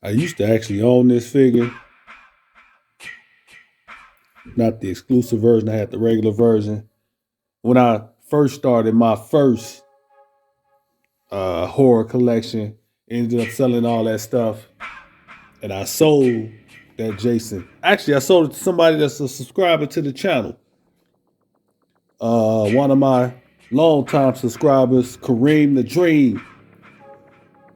I used to actually own this figure, not the exclusive version. I had the regular version. When I first started my first horror collection, ended up selling all that stuff, and I sold that Jason. Actually, I sold it to somebody that's a subscriber to the channel. One of my longtime subscribers, Kareem the Dream,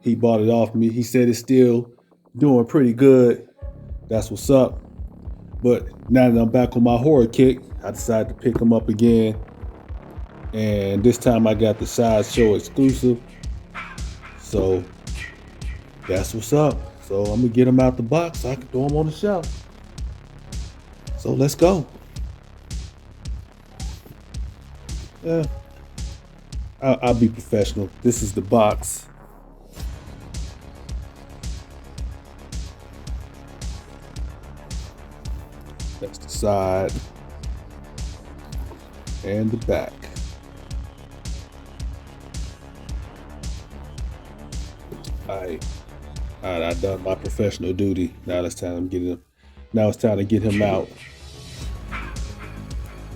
he bought it off me. He said it's still doing pretty good. That's what's up. But now that I'm back on my horror kick, I decided to pick them up again. And this time I got the Sideshow exclusive. So that's what's up. So I'm gonna get them out the box so I can throw them on the shelf. So let's go. Yeah, I'll be professional. This is the box. That's the side and the back. All right, I've done my professional duty. Now it's time to get him. Now it's time to get him out.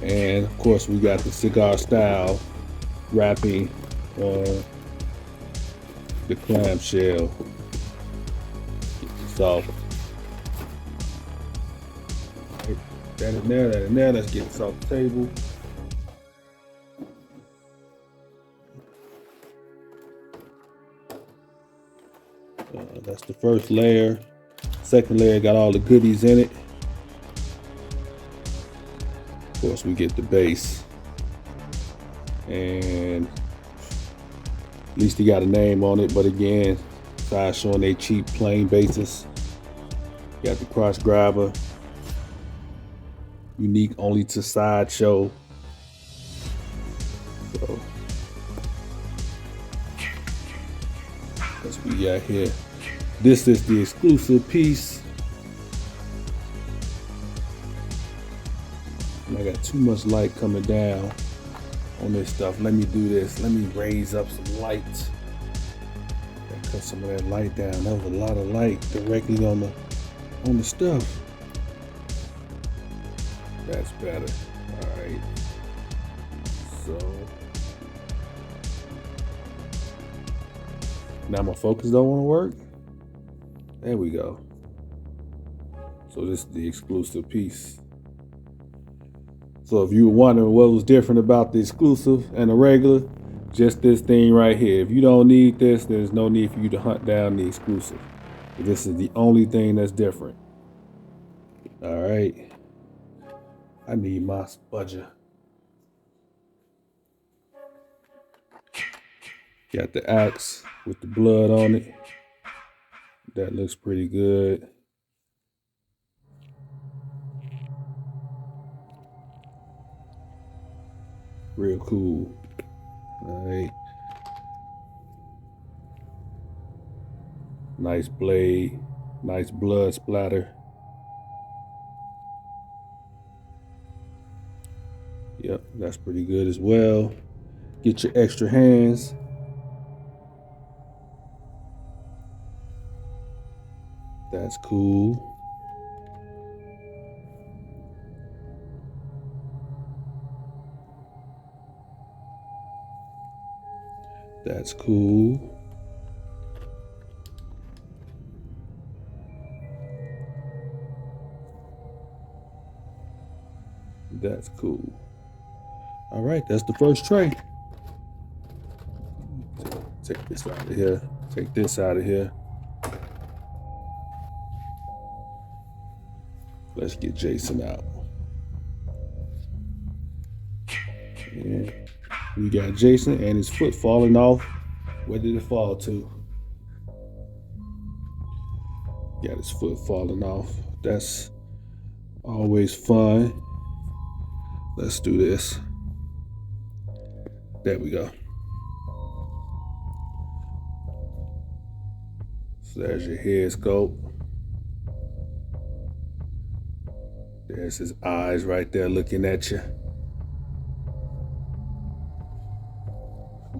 And of course, we got the cigar style wrapping on the clamshell. Get this off. That in there, that in there. Let's get this off the table. That's the first layer. Second layer got all the goodies in it. Of course, we get the base. And at least he got a name on it, but again, besides showing a cheap plain basis. Got the cross grabber. Unique only to Sideshow. So that's what we got here. This is the exclusive piece. And I got too much light coming down on this stuff. Let me do this. Let me raise up some light. Cut some of that light down. That was a lot of light directly on the stuff. That's better. All right. So now my focus don't want to work. There we go. So this is the exclusive piece. So if you were wondering what was different about the exclusive and the regular, just this thing right here. If you don't need this, there's no need for you to hunt down the exclusive. This is the only thing that's different. All right. I need my spudger. Got the axe with the blood on it. That looks pretty good. Real cool. All right. Nice blade. Nice blood splatter. Yep, that's pretty good as well. Get your extra hands. That's cool. That's cool. That's cool. All right, that's the first tray. Take this out of here. Take this out of here. Let's get Jason out. And we got Jason and his foot falling off. Where did it fall to? Got his foot falling off. That's always fun. Let's do this. There we go. So there's your head sculpt. There's his eyes right there looking at you.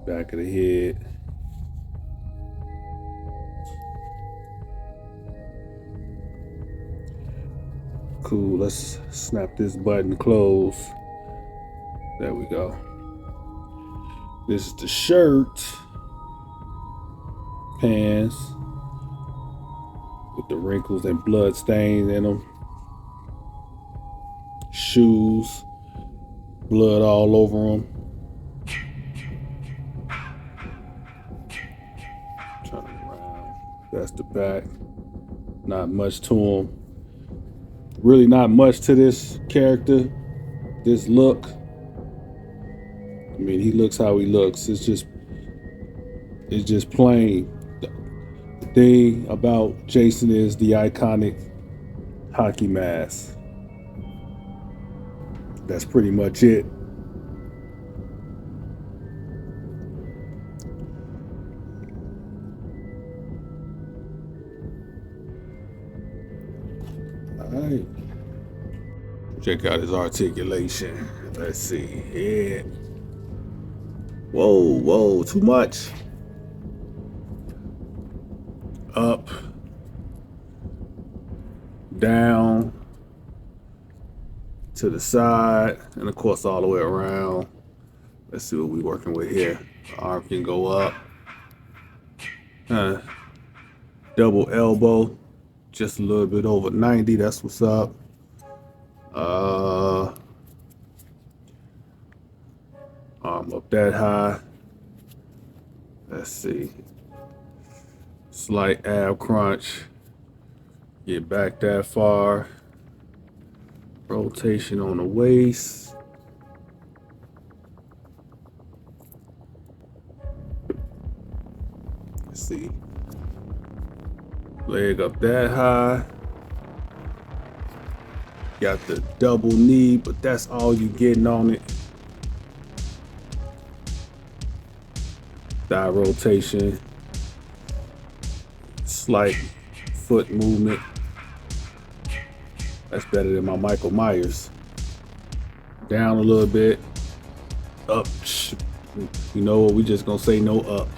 Back of the head. Cool. Let's snap this button close. There we go. This is the shirt, pants with the wrinkles and blood stains in them. Shoes, blood all over them. Turn around. That's the back. Not much to him. Really not much to this character. This look. I mean, he looks how he looks. It's just plain. The thing about Jason is the iconic hockey mask. That's pretty much it. All right. Check out his articulation. Let's see. Head. Whoa, whoa, too much. Up. Down. To the side. And of course all the way around. Let's see what we're working with here. The arm can go up. Double elbow. Just a little bit over 90. That's what's up. Arm up that high. Let's see. Slight ab crunch. Get back that far. Rotation on the waist. Let's see. Leg up that high. Got the double knee, but that's all you getting on it. Thigh rotation. Slight foot movement. That's better than my Michael Myers. Down a little bit. Up. You know what? We just gonna say no up.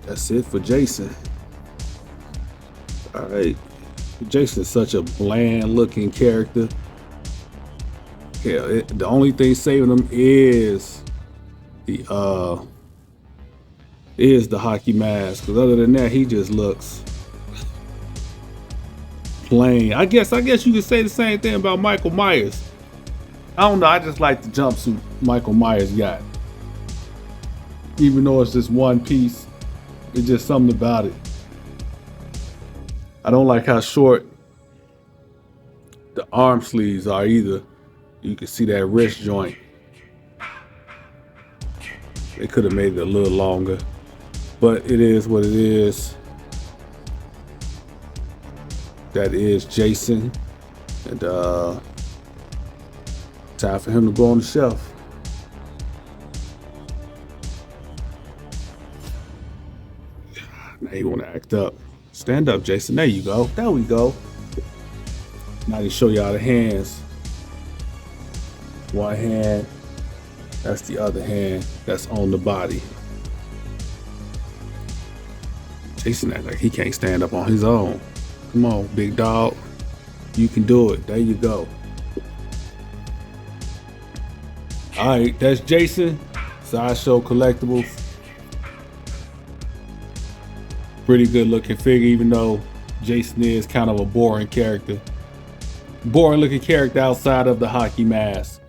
That's it for Jason. All right. Jason's such a bland looking character. Yeah, the only thing saving him is the hockey mask. Because other than that, he just looks plain. I guess you could say the same thing about Michael Myers. I don't know. I just like the jumpsuit Michael Myers got. Even though it's just one piece, it's just something about it. I don't like how short the arm sleeves are either. You can see that wrist joint. They could have made it a little longer, but it is what it is. That is Jason, and time for him to go on the shelf. Now you want to act up. Stand up, Jason. There you go. There we go. Now to show y'all the hands. One hand. That's the other hand. That's on the body. Jason act like he can't stand up on his own. Come on, big dog. You can do it. There you go. All right, that's Jason. Sideshow Collectibles. Pretty good looking figure, even though Jason is kind of a boring character. Boring looking character outside of the hockey mask.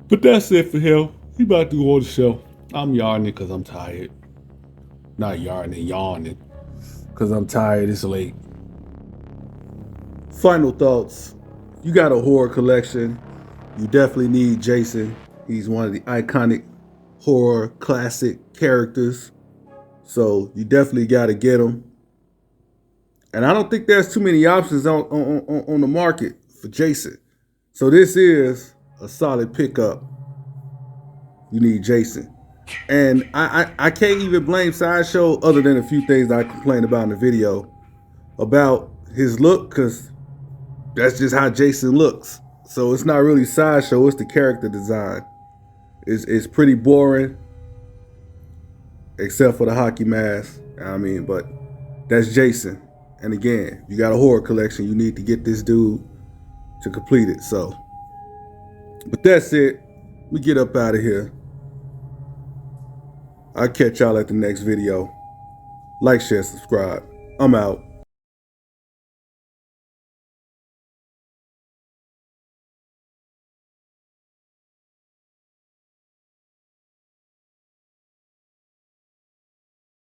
But that's it for him. He about to go on the show. I'm yarning because I'm tired. Not yarning, yawning. Because I'm tired, it's late. Final thoughts. You got a horror collection. You definitely need Jason. He's one of the iconic horror classic characters. So you definitely got to get him. And I don't think there's too many options on the market for Jason. So this is a solid pickup. You need Jason. And I can't even blame Sideshow other than a few things that I complained about in the video about his look, because that's just how Jason looks. So it's not really Sideshow, it's the character design. It's pretty boring, except for the hockey mask. I mean, but that's Jason. And again, if you got a horror collection, you need to get this dude to complete it. So, but that's it. We get up out of here. I'll catch y'all at the next video. Like, share, subscribe. I'm out.